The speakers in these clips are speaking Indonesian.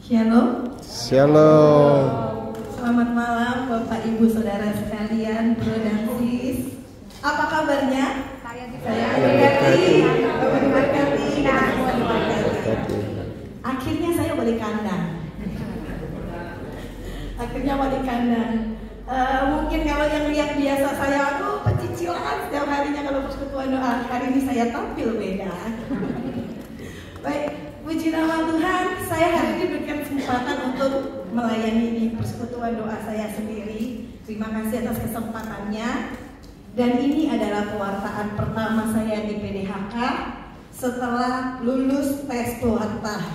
Shalom. Shalom. Selamat malam Bapak Ibu Saudara sekalian, Bro dan Sis. Apa kabarnya? Saya diberkati. Bapak diberkati. Kita semua diberkati. Akhirnya saya balik kandang. Mungkin kalau yang lihat biasa saya, aduh pecicilan setiap harinya kalau persekutuan doa. Hari ini saya tampil beda. Baik, puji nama Tuhan. Saya hari ini berikan kesempatan untuk melayani di persekutuan doa saya sendiri. Terima kasih atas kesempatannya. Dan ini adalah pewartaan pertama saya di PDHK setelah lulus tes pewarta.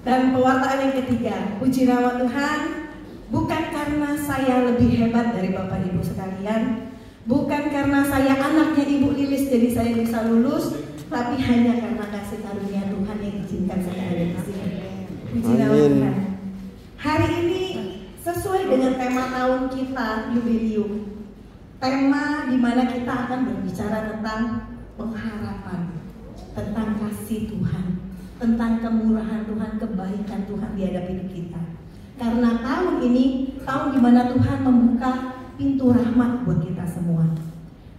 Dan pewartaan yang ketiga, puji nama Tuhan. Bukan karena saya lebih hebat dari Bapak Ibu sekalian, bukan karena saya anaknya Ibu Lilis jadi saya bisa lulus, tapi hanya karena kasih karunia Tuhan yang izinkan saya ada di sini. Puji nama Tuhan. Hari ini sesuai dengan tema tahun kita, Jubilium. Tema di mana kita akan berbicara tentang pengharapan, tentang kasih Tuhan, tentang kemurahan Tuhan, kebaikan Tuhan di hadapan hidup kita. Karena tahun ini tahun di mana Tuhan membuka pintu rahmat buat kita semua.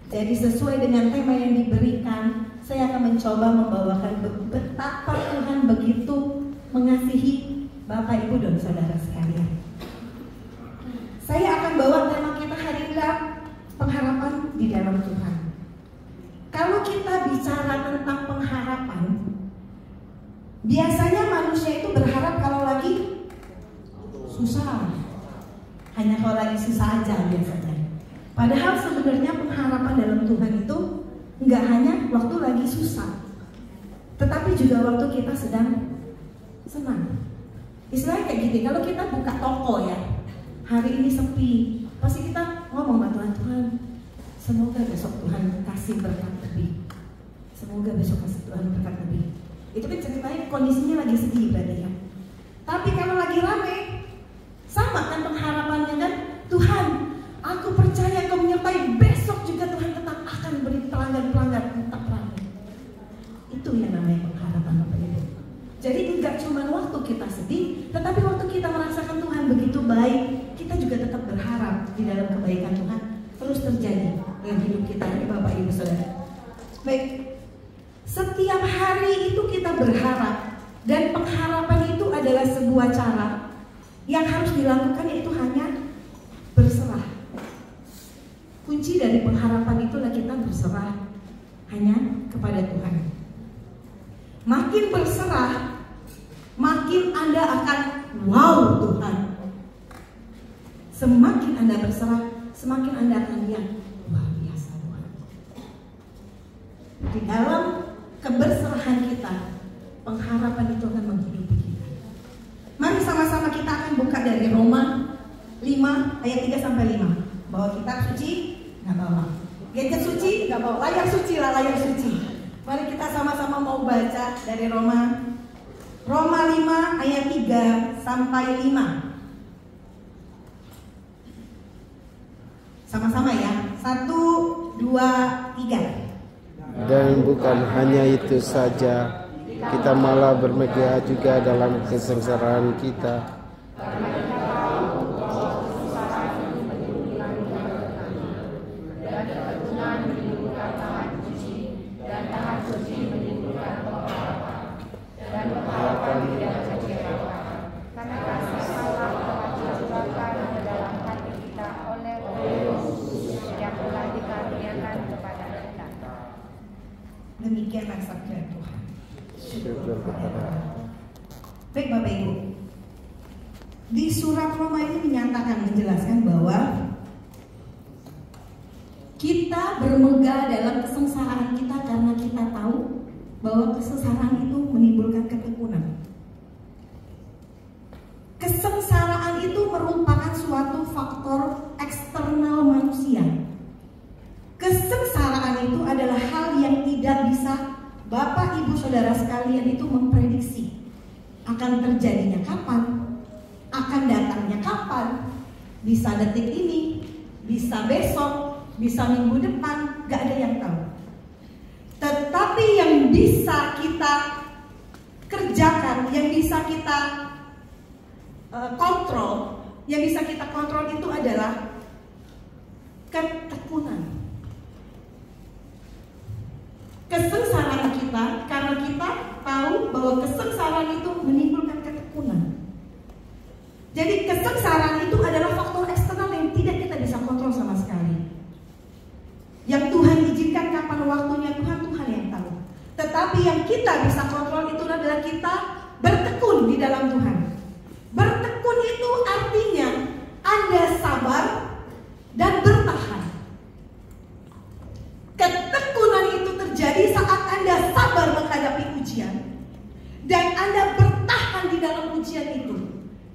Jadi sesuai dengan tema yang diberikan, saya akan mencoba membawakan betapa Tuhan begitu mengasihi Bapak Ibu dan Saudara sekalian. Saya akan bawa tema kita hari ini, pengharapan di dalam Tuhan. Kalau kita bicara tentang pengharapan, biasanya manusia itu berharap kalau lagi susah, hanya kalau lagi susah aja biasanya. Padahal sebenarnya pengharapan dalam Tuhan itu nggak hanya waktu lagi susah, tetapi juga waktu kita sedang senang. Istilahnya kayak gini, kalau kita buka toko ya, hari ini sepi, pasti kita ngomong sama Tuhan, Tuhan, semoga besok Tuhan kasih berkat lebih, semoga besok kasih Tuhan berkat lebih. Itu kan ceritanya kondisinya lagi sedih berarti ya. Tapi kalau lagi rame, sama kan pengharapannya kan, Tuhan, aku percaya Kau menyertai, besok juga Tuhan tetap akan beri pelanggan-pelanggan tetap ramai. Itu yang namanya pengharapan Bapak Ibu. Jadi enggak cuma waktu kita sedih, tetapi waktu kita merasakan Tuhan begitu baik, kita juga tetap berharap di dalam kebaikan Tuhan terus terjadi dalam hidup kita ya Bapak Ibu Saudara. Baik, setiap hari itu kita berharap, dan pengharapan itu adalah sebuah cara yang harus dilakukan, yaitu hanya berserah. Kunci dari pengharapan itulah kita berserah hanya kepada Tuhan. Makin berserah, makin Anda akan wow Tuhan. Semakin Anda berserah, semakin Anda akan lihat luar biasa Tuhan. Di dalam keberserahan kita, pengharapan itu akan menghidupi kita. Mari sama-sama kita akan buka dari Roma 5 ayat 3-5. Bawa kitab suci, nggak bawa. Gadget suci, nggak bawa. Layar suci lah, layar suci. Mari kita sama-sama mau baca dari Roma 5 ayat 3-5. Sama-sama ya. 1, 2, 3. Dan bukan hanya itu saja, kita malah bermegah juga dalam kesengsaraan kita. Demikianlah sabda Tuhan. Baik Bapak Ibu, di surat Roma ini menyatakan, menjelaskan bahwa kita bermegah dalam kesengsaraan kita karena kita tahu bahwa kesengsaraan itu menimbulkan ketekunan. Kesengsaraan itu merupakan suatu faktor eksternal manusia. Kesengsaraan itu adalah hal yang tidak bisa Bapak Ibu Saudara sekalian itu memprediksi akan terjadinya kapan, akan datangnya kapan, bisa detik ini, bisa besok, bisa minggu depan, gak ada yang tahu. Tetapi yang bisa kita kerjakan, yang bisa kita kontrol, itu adalah ketekunan. Kesengsaraan kita, karena kita tahu bahwa kesengsaraan itu menimbulkan ketekunan. Jadi kesengsaraan itu adalah faktor eksternal yang tidak kita bisa kontrol sama sekali. Yang Tuhan izinkan kapan waktunya, Tuhan yang tahu. Tetapi yang kita bisa kontrol itu adalah kita bertekun di dalam Tuhan. Bertekun itu artinya Anda sabar dan bertahan. Ketekunan itu terjadi saat Anda sabar menghadapi ujian dan Anda bertahan di dalam ujian itu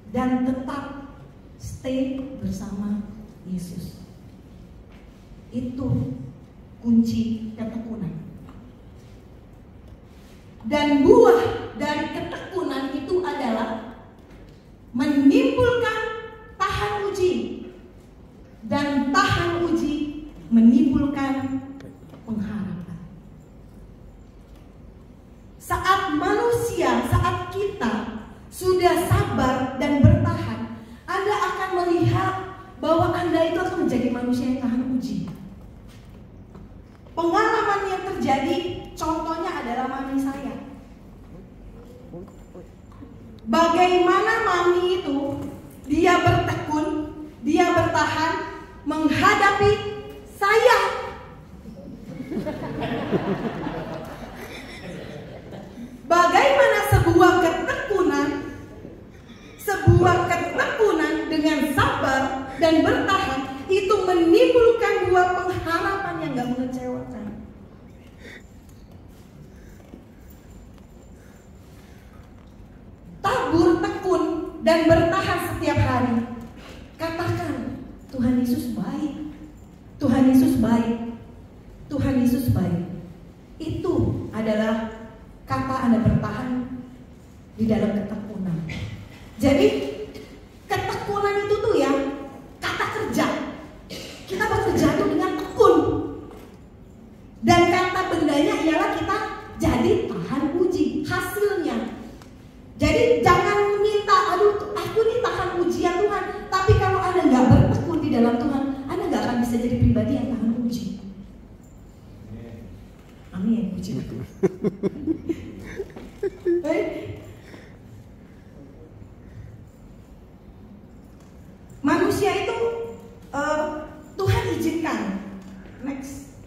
dan tetap stay bersama Yesus. Itu kunci ketekunan. Dan buah dari ketekunan itu adalah menimbulkan tahan uji, dan tahan uji menimbulkan pengharapan. Saat kita sudah sabar dan bertahan, Anda akan melihat bahwa Anda itu akan menjadi manusia yang tahan uji. Pengalaman yang terjadi, contohnya adalah mami saya. Bagaimana mami itu, dia bertekun, dia bertahan menghadapi saya. Bagaimana sebuah ketekunan dengan sabar dan bertahan itu menimbulkan buah pengharapan yang gak mengecewakan. Tabur, tekun, dan bertahan setiap hari. Katakan, Tuhan Yesus baik. Tuhan Yesus baik. Tuhan Yesus baik. Itu adalah kata Anda bertahan di dalam ketekunan. Jadi ketekunan itu tuh ya kata kerja. Kita bekerja itu dengan tekun. Dan kata bendanya ialah kita jadi tahan uji hasilnya. Jadi jangan minta, aduh aku nih tahan ujian Tuhan. Tapi kalau Anda nggak bertekun di dalam Tuhan, Anda nggak akan bisa jadi pribadi yang tahan uji. Amin. Puji Tuhan. Baik. Manusia itu Tuhan izinkan. Next.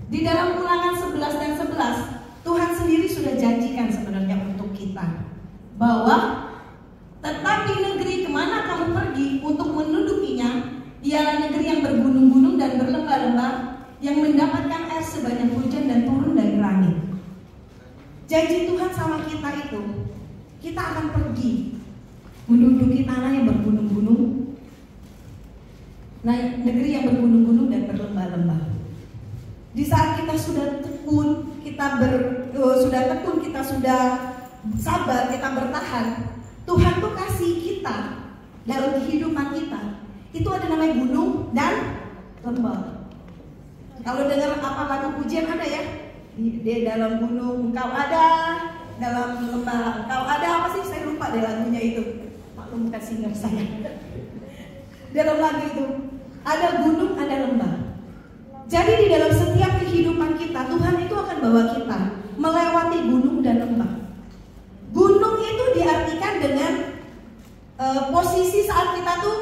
Di dalam Ulangan 11 dan 11, Tuhan sendiri sudah janjikan sebenarnya untuk kita bahwa tetapi negeri kemana kamu pergi untuk mendudukinya ialah negeri yang bergunung-gunung dan berlembah-lembah, yang mendapatkan air sebanyak hujan dan turun dari langit. Janji Tuhan sama kita itu, kita akan pergi menduduki tanah yang bergunung-gunung, negeri yang bergunung-gunung dan berlembah-lembah. Di saat kita sudah tekun, kita sudah sabar, kita bertahan, Tuhan tuh kasih kita dalam kehidupan kita itu ada namanya gunung dan lembah. Kalau dengar apa lagu pujian ada ya, di dalam gunung engkau ada, dalam lembah engkau ada, apa sih saya lupa deh lagunya itu. Maklum bukan singer saya. Dalam lagu itu ada gunung, ada lembah. Jadi di dalam setiap kehidupan kita, Tuhan itu akan bawa kita melewati gunung dan lembah. Gunung itu diartikan dengan posisi saat kita tuh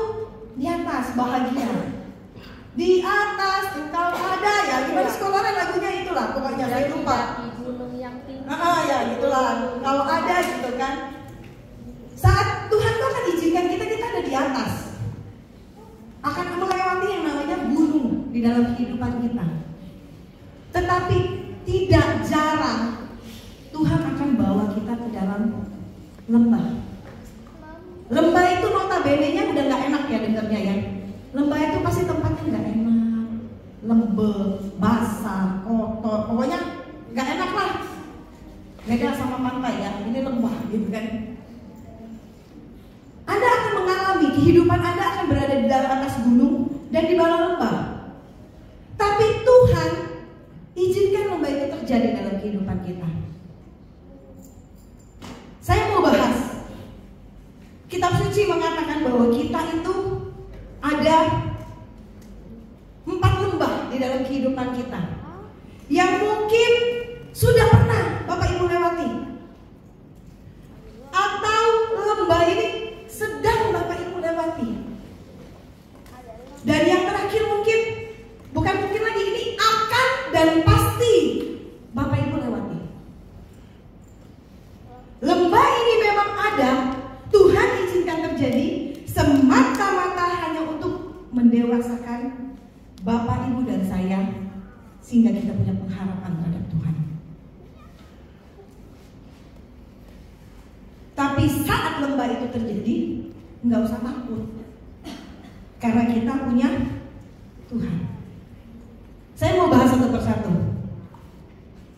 di atas, bahagia. Di atas engkau ada, ya gimana sekolahnya lagunya itulah pokoknya saya lupa. Di gunung yang tinggi. Ya gitulah, kalau ada gitu kan. Saat Tuhan tuh akan izinkan kita ada di atas, akan melewati yang namanya gunung di dalam kehidupan kita. Tetapi tidak jarang Tuhan akan bawa kita ke dalam lembah. Lembah itu notabene-nya udah gak enak ya dengarnya ya. Lembah itu pasti tempatnya gak enak, lembab, basah, kotor, pokoknya gak enak lah. Beda sama pantai ya, ini lembah gitu kan. Anda akan mengalami kehidupan Anda akan berada di dalam atas gunung dan di bawah lembah. Tapi Tuhan izinkan lembah itu terjadi dalam kehidupan kita. Saya mau bahas, Kitab Suci mengatakan bahwa kita itu ada 4 lembah di dalam kehidupan kita yang mungkin sudah pernah Bapak Ibu lewati, atau lembah ini sedang Bapak Ibu lewati. Dan yang terakhir mungkin, bukan mungkin lagi, ini akan dan pasti Bapak Ibu lewati. Lembah ini memang ada, Tuhan izinkan terjadi semata-mata hanya untuk mendewasakan Bapak Ibu dan saya, sehingga kita punya pengharapan terhadap Tuhan. Tapi saat lembah itu terjadi, nggak usah takut, karena kita punya Tuhan. Saya mau bahas satu persatu.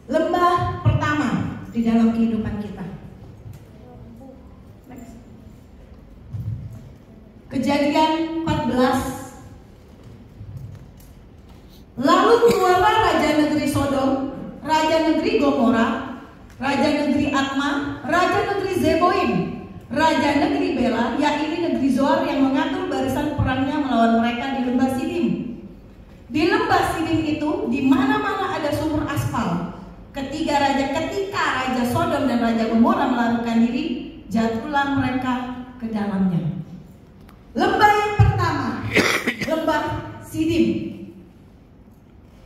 Lembah pertama di dalam kehidupan kita. Next. Kejadian 14. Lalu keluarlah raja negeri Sodom, raja negeri Gomora, raja negeri Adma, raja negeri Zeboim, raja negeri Bela, yakni negeri Zoar, yang mengatur barisan perangnya melawan mereka di lembah Sidim. Di lembah Sidim itu, di mana-mana ada sumur aspal. Ketika raja Sodom dan raja Gomora melarikan diri, jatuhlah mereka ke dalamnya. Lembah yang pertama, lembah Sidim.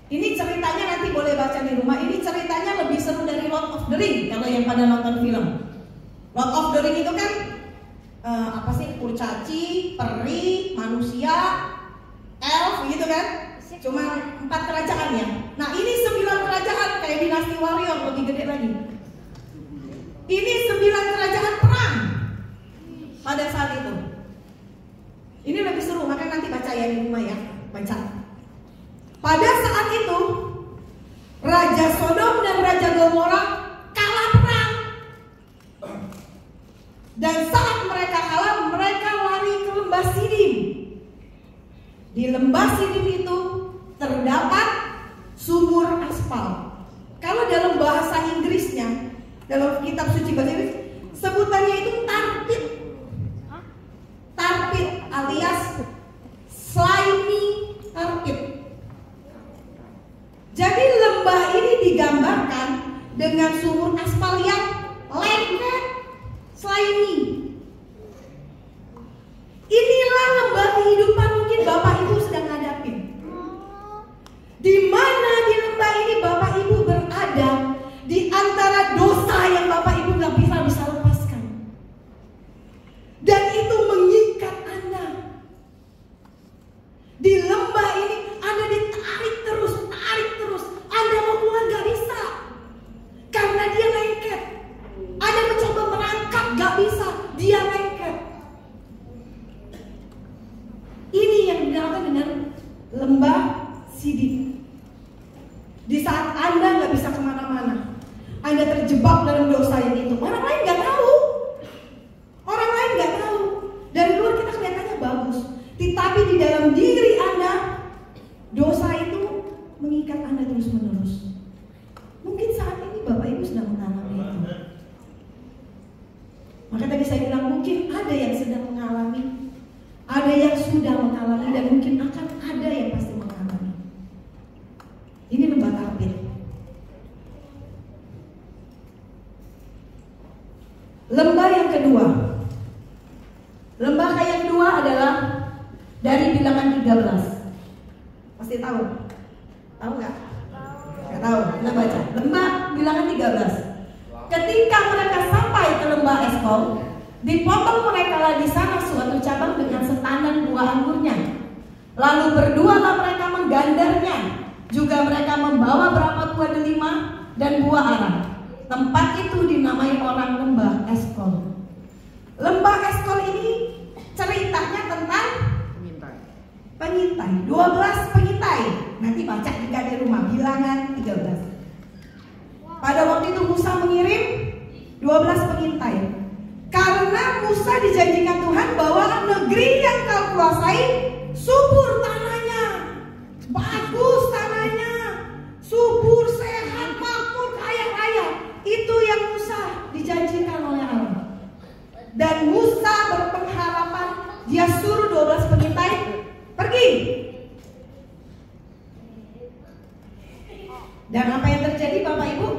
Ini ceritanya nanti boleh baca di rumah. Ini ceritanya lebih seru dari Lord of the Ring kalau yang pada nonton film. Lord of the Ring itu kan apa sih, kurcaci, peri, manusia, elf gitu kan? Cuma 4 kerajaan ya. Nah ini 9 kerajaan kayak dinasti warrior, lebih gede lagi. Ini 9 kerajaan perang pada saat itu. Ini lebih seru, makanya nanti baca ya di rumah ya, baca. Pada saat itu Raja Sodom dan Raja Gomora kalah perang. Dan saat mereka kalah, mereka lari ke lembah Sidim. Di lembah Sidim itu terdapat sumur aspal. Kalau dalam bahasa Inggrisnya, dalam kitab suci bahasa Inggris, sebutannya itu tarpit. Tarpit alias slimy tarpit. Jadi lembah ini digambarkan dengan sumur aspal yang lengket, slimy. Inilah lembah kehidupan mungkin Bapak Ibu sedang hadapin. Di mana di lembah ini Bapak Ibu berada di antara dosa yang Bapak Ibu nggak bisa lepaskan, dan itu mengikat Anda. Di lembah ini Anda ditarik terus. Anda mau keluar gak bisa, karena dia lengket. Anda mencoba merangkap gak bisa, dia lengket. Ini yang dinamakan dengan lembah Sidim. Di saat Anda gak bisa kemana-mana, Anda terjebak dalam dosa yang itu. Orang lain gak tahu, dari luar kita kelihatannya bagus, tetapi di dalam diri Anda dosa itu mengikat Anda terus-menerus. Mungkin saat ini Bapak Ibu sedang mengalami itu. Maka tadi saya bilang mungkin ada yang sedang mengalami, ada yang sudah mengalami, dan mungkin akan ada yang pasti mengalami. Ini lembah tarpit. Lembah yang kedua. Lembah yang kedua adalah dari Bilangan 13. Pasti tahu. Tahu nggak? Nggak tahu. Kita baca. Lembah Bilangan 13. Ketika mereka sampai ke lembah Eskol, dipotong mereka di sana suatu cabang dengan setandan buah anggurnya. Lalu berdualah mereka menggandarnya. Juga mereka membawa berapa buah delima dan buah arang. Tempat itu dinamai orang lembah Eskol. Lembah Eskol ini ceritanya tentang pengintai. 12 pengintai. Nanti baca juga di rumah, Bilangan 13. Pada waktu itu Musa mengirim 12 pengintai. Karena Musa dijanjikan Tuhan bahwa negeri yang kau kuasai subur tanahnya, bagus tanahnya, subur, sehat, makmur, kaya Dan apa yang terjadi Bapak Ibu?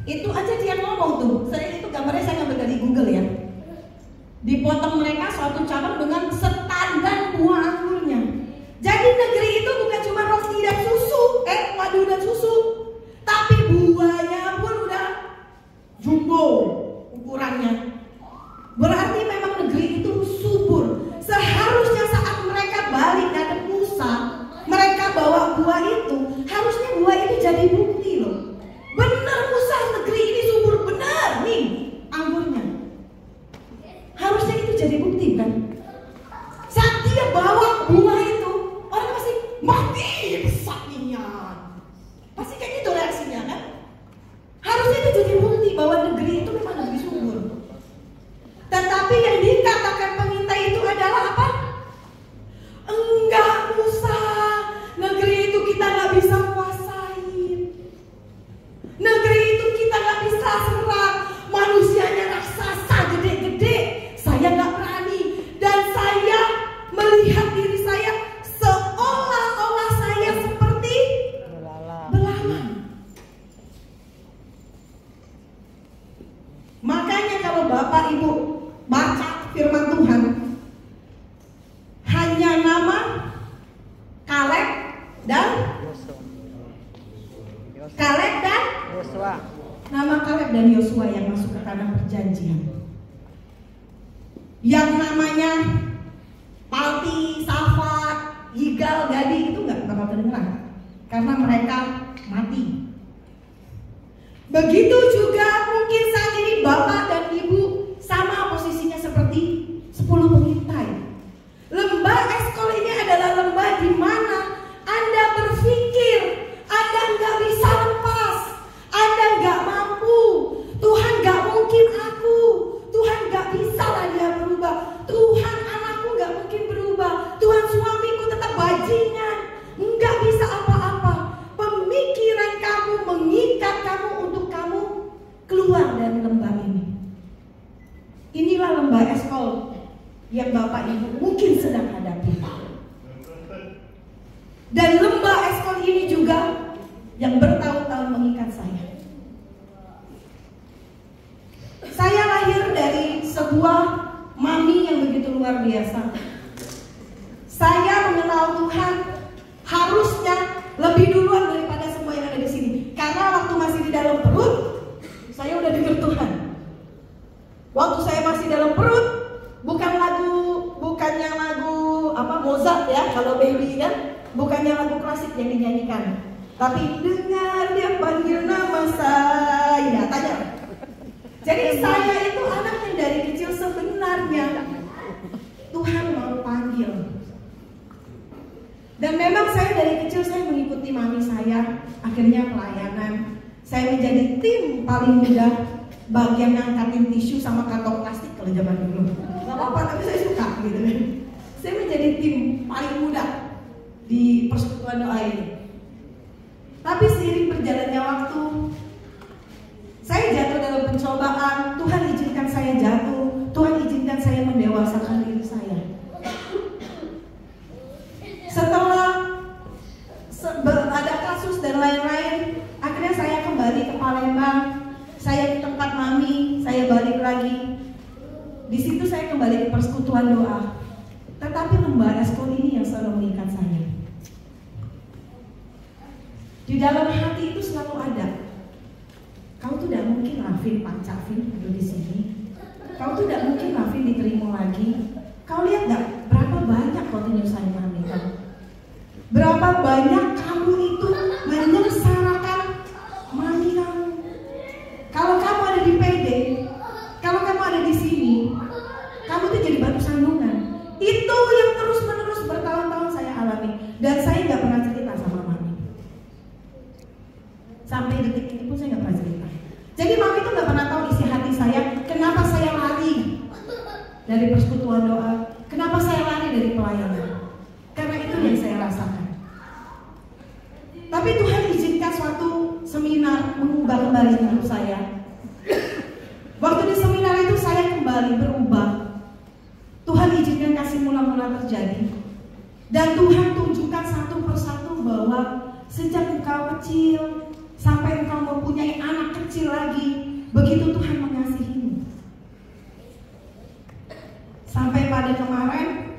Itu aja dia ngomong tuh. Itu gambarnya saya ngambil dari Google ya. Dipotong mereka suatu cabang dengan setandan buah anggurnya. Jadi negeri itu bukan cuma roti dan susu, madu dan susu, tapi buahnya pun udah jumbo ukurannya. Berarti memang negeri itu subur. Seharusnya saat mereka balik dari Musa, mereka bawa buah itu, harusnya buah itu jadi bukti loh. Benar Musa, negeri ini subur, benar nih anggurnya. Harusnya itu jadi bukti kan? Saat dia bawa buah itu, orang pasti mati besarnya. Pasti kayak gitu reaksinya kan? Harusnya itu jadi bukti bahwa negeri itu memang negeri subur. Tetapi yang dikatakan pengintai itu adalah apa? Enggak Musa, negeri itu kita gak bisa kuasain. Negeri itu kita gak bisa serang. Manusianya raksasa gede-gede. Saya gak berani. Dan saya melihat diri saya seolah-olah saya seperti belalang. Makanya kalau Bapak Ibu baca firman Tuhan, hanya nama Kaleb dan Yosua. Nama Kaleb dan Yosua yang masuk ke tanah perjanjian. Yang namanya Palti, Safat, Yigal, Gadi itu nggak bakal kedengeran karena mereka mati. Begitu juga mungkin saat ini Bapak dan Ibu sama posisinya seperti 10 pengintai. Lembah Eskol ini adalah lembah di mana Anda berpikir Anda nggak bisa lepas, Anda nggak mampu, Tuhan nggak mungkin aku, Tuhan nggak bisa lah dia berubah, Tuhan anakku nggak mungkin berubah, Tuhan suamiku tetap bajingan, nggak bisa apa-apa. Pemikiran kamu mengikat kamu untuk kamu keluar dari lembah ini. Inilah lembah Eskol yang Bapak Ibu mungkin sedang hadapi. Dan lembah Eskol ini juga yang bertahun-tahun mengikat saya. Saya lahir dari sebuah mami yang begitu luar biasa. Saya mengenal Tuhan harusnya lebih duluan daripada semua yang ada di sini. Karena waktu masih di dalam perut, saya udah dengar Tuhan. Waktu saya masih dalam perut, bukan yang lagu Mozart ya, kalau baby kan, bukan yang lagu klasik yang dinyanyikan. Tapi dengar dia panggil nama saya, tanya. Jadi saya itu anak yang dari kecil sebenarnya Tuhan mau panggil. Dan memang saya dari kecil saya mengikuti mami saya, akhirnya pelayanan. Saya menjadi tim paling muda, bagian ngangkatin tisu sama kantong plastik kalau zaman dulu. Gak apa-apa, tapi saya suka gitu kan. Saya menjadi tim paling muda di persekutuan doa ini. Tapi seiring berjalannya waktu, saya jatuh dalam pencobaan. Tuhan izinkan saya jatuh, Tuhan izinkan saya mendewasakan diri saya. Setelah ada kasus dan lain-lain, akhirnya saya kembali ke Palembang. Saya di tempat mami, saya balik lagi. Di situ saya kembali ke persekutuan doa. Tetapi lembah Eskol ini yang selalu mengikat saya. Di dalam hati itu selalu ada. Kau tuh tidak mungkin Rafin Pancavin duduk di sini. Kau tuh tidak mungkin Rafin diterima lagi. Kau lihat nggak berapa banyak kau nyusahin mami kamu? Berapa banyak kamu itu menyengsarakan mami kamu? Kalau kamu ada di PD, kalau kamu ada di sini, kamu tuh jadi batu sandungan. Itu yang terus-menerus bertahun-tahun saya alami. Dan saya nggak pernah cerita sama mami. Sampai detik ini pun saya nggak pernah cerita. Jadi mami tuh nggak pernah tahu isi hati saya. Kenapa saya lari dari persekutuan doa? Kenapa saya lari dari pelayanan? Karena itu yang saya rasakan. Tapi Tuhan izinkan suatu seminar mengubah kembali hidup saya. Waktu di seminar itu saya kembali berubah. Tuhan izinkan kasih mula-mula terjadi. Dan Tuhan tunjukkan satu persatu bahwa Sejak engkau kecil sampai engkau mempunyai anak kecil lagi, begitu Tuhan mengasihimu. Sampai pada kemarin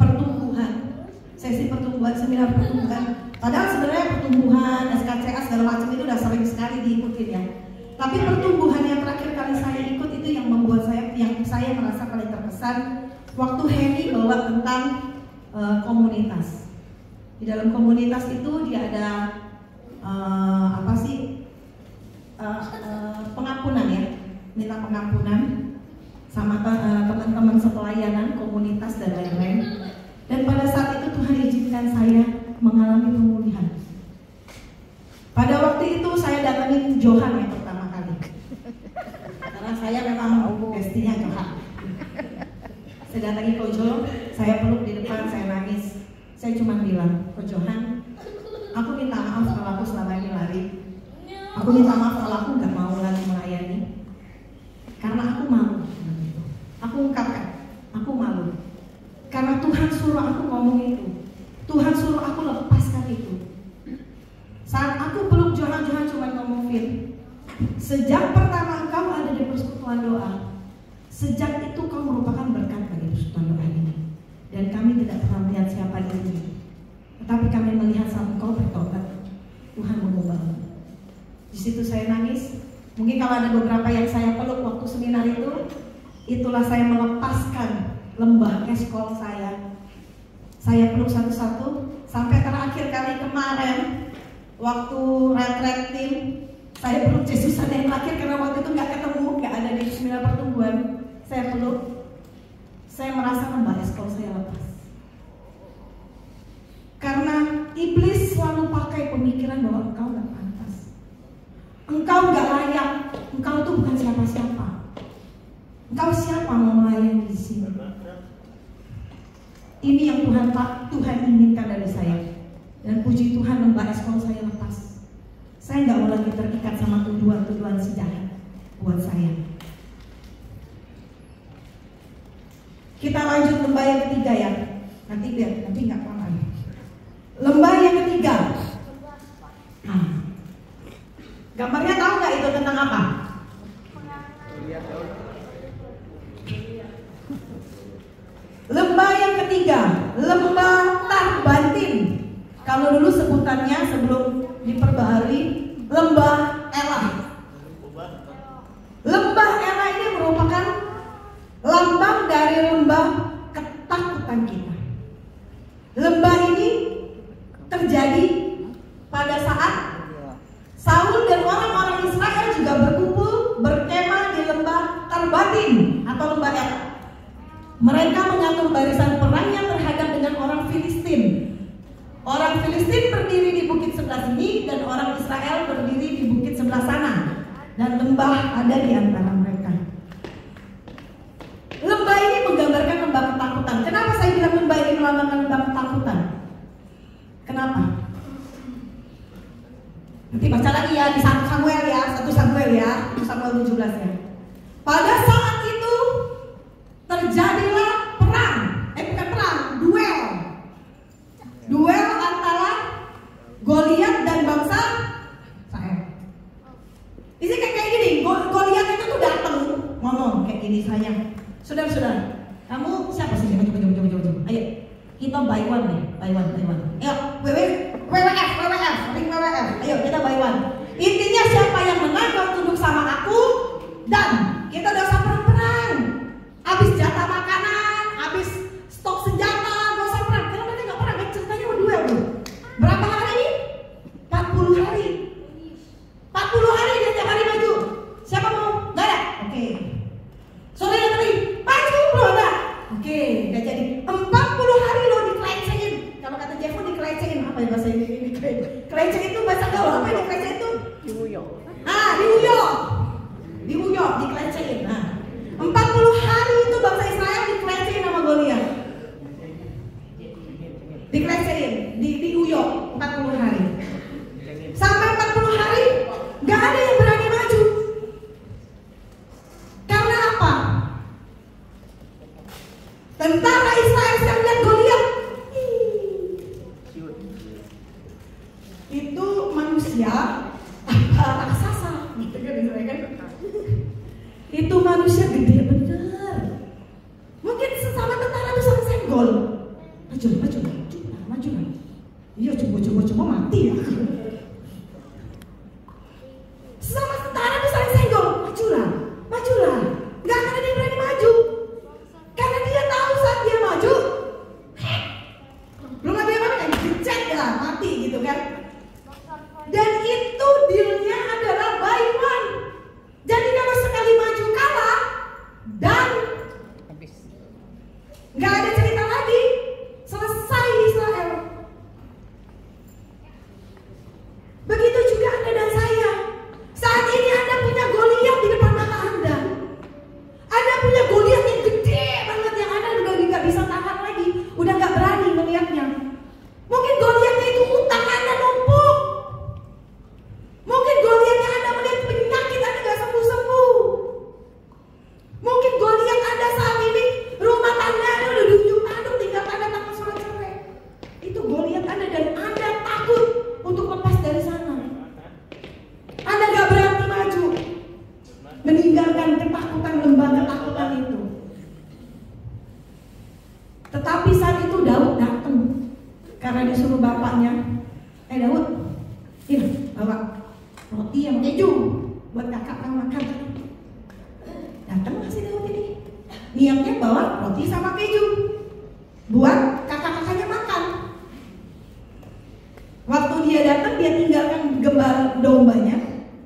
pertumbuhan, sesi pertumbuhan, seminar pertumbuhan. Padahal sebenarnya pertumbuhan, SKCA segala macam itu udah sering sekali diikutin ya. Tapi pertumbuhan yang terakhir kali saya ikut itu yang membuat saya merasa paling terkesan waktu Henny bawa tentang komunitas. Di dalam komunitas itu dia ada pengampunan ya, minta pengampunan sama teman-teman sepelayanan, komunitas dan lain-lain. Dan pada saat itu Tuhan izinkan saya mengalami pemulihan. Pada waktu itu saya datangin Johan yang pertama kali, karena saya memang bestinya Johan. Saya datangi Ko Jo, saya peluk di depan, saya nangis. Saya cuma bilang, Ko Johan, aku minta maaf kalau aku selama ini lari. Aku minta maaf kalau aku nggak mau lagi melayani, karena aku malu. Aku ungkapkan, aku malu. Karena Tuhan suruh aku ngomong itu, Tuhan suruh aku lepaskan itu. Saat aku peluk Johan cuma ngomong, Vin, sejak pertama engkau ada di persekutuan doa, sejak itu kau merupakan berkat bagi persekutuan doa ini. Dan kami tidak pernah melihat siapa dirimu, tetapi kami melihat saat engkau bertobat, Tuhan mengubahmu. Di situ saya nangis. Mungkin kalau ada beberapa yang saya peluk waktu seminar itu, itulah saya melepaskan lembah eskol saya. Saya peluk satu-satu sampai terakhir kali kemarin waktu retret tim, saya peluk Jesusan yang terakhir karena waktu itu nggak ketemu, nggak ada di seminar pertumbuhan. Saya peluk, saya merasa lembah eskol saya lepas. Karena iblis selalu pakai pemikiran bahwa engkau nggak pantas, engkau nggak layak, engkau tuh bukan siapa-siapa. Engkau siapa mau melayani di sini? Ini yang Tuhan inginkan dari saya. Dan puji Tuhan lembah eskol saya lepas. Saya nggak mau lagi terikat sama tuduhan-tuduhan si jahat buat saya. Kita lanjut lembah yang ketiga ya. Nanti nggak kelamaan. Lembah yang ketiga. Gambarnya tahu nggak itu tentang apa? Lembah yang ketiga, lembah Tarbantin. Kalau dulu sebutannya sebelum diperbaharui, lembah Elah. Lembah Elah ini merupakan lambang dari lembah ketakutan kita. Lembah ini terjadi pada saat Saul dan orang-orang Israel juga berkumpul berkemah di lembah Tarbantin atau lembah Elah. Mereka mengatur barisan perangnya terhadap dengan orang Filistin. Orang Filistin berdiri di bukit sebelah sini dan orang Israel berdiri di bukit sebelah sana. Dan lembah ada di antara mereka. Lembah ini menggambarkan lembah ketakutan. Kenapa saya bilang lembah ini melambangkan lembah ketakutan? Kenapa? Nanti baca lagi ya di 1 Samuel ya, 1 Samuel 17 ya. Pada saat itu terjadilah duel antara Goliat dan bangsa Israel. Di sini kayak gini, Goliat itu tuh datang ngomong kayak gini, sayang, saudara-saudara, kamu siapa sih? Coba. Ayo, kita buy one nih, buy one. Ayo, WWF, ring WWF. Ayo kita buy one. Intinya siapa yang menang kau tunduk sama aku dan kita udah usah perang. Habis jatah makanan, habis stok senjata, gak usah perang. Karena mereka gak perang, ceritanya mau duel tuh. Berapa hari? 40 hari. 40 hari dia tiap hari maju. Siapa mau? Gak ada? Oke. Sore yang tadi, maju belum ada? Oke, gak jadi. 40 hari lo dikelecehin. Kalau kata Jeffo dikelecehin, apa ya bahasa ini? Kelecehin itu bahasa gaul, apa yang dikelecehin itu? Diuyok, dikelecehin. Nah, 40 hari itu bangsa Israel dikelecehin sama Goliat. Dikelecehin, diuyok 40 hari. Sampai 40 hari gak ada yang berani maju. Karena apa? Tentara Israel sedang lihat Goliat. maju. Iya, coba mati ya. Sama tentara tuh saling senggol, majulah. Gak akan ada yang berani maju, karena dia tahu saat dia maju, belum lagi apa kan dicek lah, mati gitu kan. Dan itu dealnya adalah buy one. Jadi kalau sekali maju kalah dan nggak ada cerita lagi, selesai Israel. Begitu juga Anda dan saya. Saat ini Anda punya Goliat di depan mata Anda. Anda punya Goliat yang gede banget yang Anda udah nggak bisa tahan lagi, udah nggak berani melihatnya. Mungkin Goliatnya itu utang Anda numpuk. Mungkin Goliatnya Anda melihat penyakit Anda nggak sembuh-sembuh. Mungkin Goliat Anda saat ini rumah tangga Anda udah diujung tanduk, tinggal Anda takut surat cerai. Itu Goliat Anda dan Anda takut untuk lepas dari sana. Anda gak berani maju, meninggalkan ketakutan, lembah ketakutan itu. Tetapi saat itu Daud datang karena disuruh bapaknya, Daud, ini bawa roti yang keju buat kakak kamu makan. Datang masih Daud ini, niatnya bawa roti sama keju buat kakak-kakaknya makan. Waktu dia datang, dia tinggalkan gembala dombanya,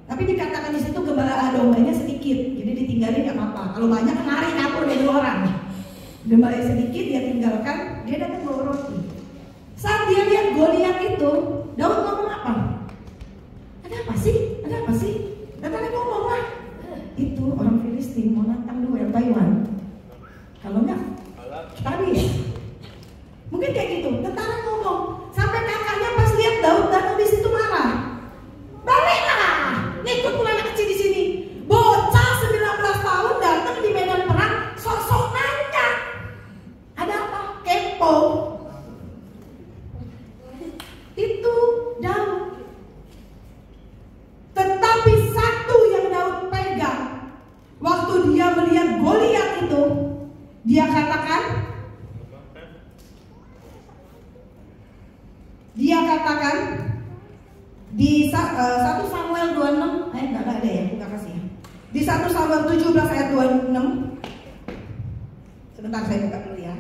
tapi dikatakan di situ gembala dombanya sedikit, jadi ditinggalin nggak apa-apa. Kalau banyak kan lari kabur dari orang. Gembala sedikit dia tinggalkan, dia datang bawa roti. Saat dia lihat Goliat itu, Daud ngomong apa? Ada apa sih? Datangnya ngomong lah. Itu orang Filistin mau nantang duel Taiwan. Kalau enggak, kita habis. Mungkin kayak gitu. Tentara ngomong, sampai kakaknya pas lihat Daud datang di situ marah. Baliklah, ngikut pula anak kecil di sini. Bocah 19 tahun datang di medan perang, sosok nanya. Ada apa? Kepo. Itu Daud. Tetapi satu yang Daud pegang, waktu dia melihat Goliat itu, dia katakan di 1 Samuel 26, enggak ada ya, buka kasih ya. Di 1 Samuel 17 ayat 26. Sebentar saya buka dulu ya.